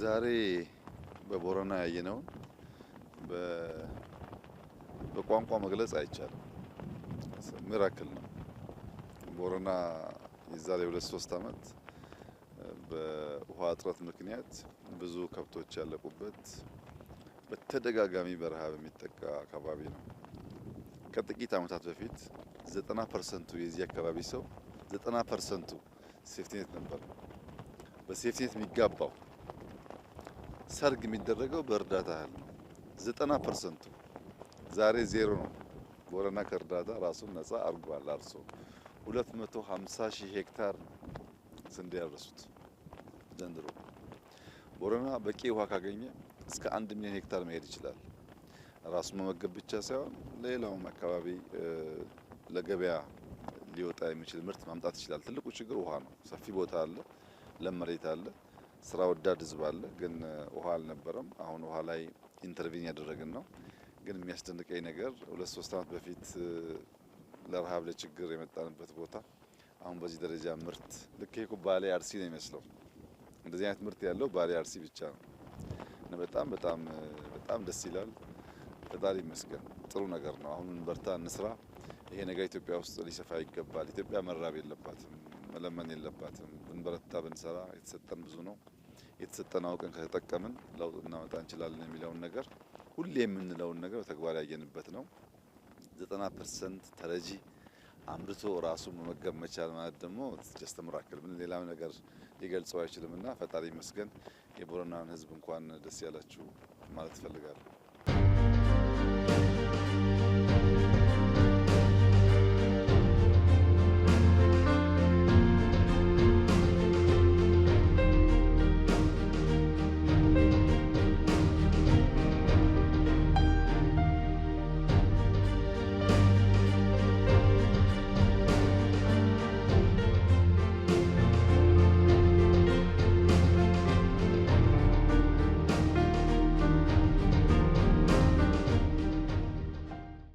ዛሬ በቦረና ያየነው በቋንቋ መግለጽ አይቻልም። ሚራክል ነው። ቦረና የዛሬ 2-3 ዓመት በውሃ እጥረት ምክንያት ብዙ ከብቶች ያለቁበት በተደጋጋሚ በረሃብ የሚጠቃ አካባቢ ነው። ከጥቂት ዓመታት በፊት 90% የዚህ አካባቢ ሰው 90% ሴፍቲኔት ነበር። በሴፍቲኔት የሚጋባው ሰርግ የሚደረገው በእርዳታ ያህል ነው። 90% ዛሬ ዜሮ ነው። ቦረና ከእርዳታ ራሱን ነፃ አርጓል። አርሶ 250,000 ሄክታር ስንዴ ያረሱት ዘንድሮ። ቦረና በቂ ውሃ ካገኘ እስከ 1 ሚሊዮን ሄክታር መሄድ ይችላል። ራሱን መመገብ ብቻ ሳይሆን ሌላውም አካባቢ ለገበያ ሊወጣ የሚችል ምርት ማምጣት ይችላል። ትልቁ ችግር ውሃ ነው። ሰፊ ቦታ አለ፣ ለም መሬት አለ፣ ስራ ወዳድ ህዝብ አለ። ግን ውሃ አልነበረም። አሁን ውሃ ላይ ኢንተርቪን ያደረግን ነው። ግን የሚያስደንቀኝ ነገር 2-3 ዓመት በፊት ለረሃብ ለችግር የመጣንበት ቦታ አሁን በዚህ ደረጃ ምርት ልክ ይሄ ባሌ አርሲ ነው የሚመስለው። እንደዚህ አይነት ምርት ያለው ባሌ አርሲ ብቻ ነው እና በጣም ደስ ይላል። ፈጣሪ ይመስገን። ጥሩ ነገር ነው። አሁን በርታ እንስራ። ይሄ ነገር ኢትዮጵያ ውስጥ ሊሰፋ ይገባል። ኢትዮጵያ መራብ የለባትም፣ መለመን የለባትም። ብንበረታ ብንሰራ የተሰጠን ብዙ ነው። የተሰጠን አውቀን ከተጠቀምን ለውጥ እናመጣ እንችላለን የሚለውን ነገር ሁሌ የምንለውን ነገር በተግባር ያየንበት ነው። 90% ተረጂ አምርቶ ራሱን መመገብ መቻል ማለት ደግሞ ጀስት ሚራክል ምን ሌላ ነገር ሊገልጸው አይችልምና ፈጣሪ ይመስገን። የቦረናን ህዝብ እንኳን ደስ ያላችሁ ማለት እፈልጋለሁ።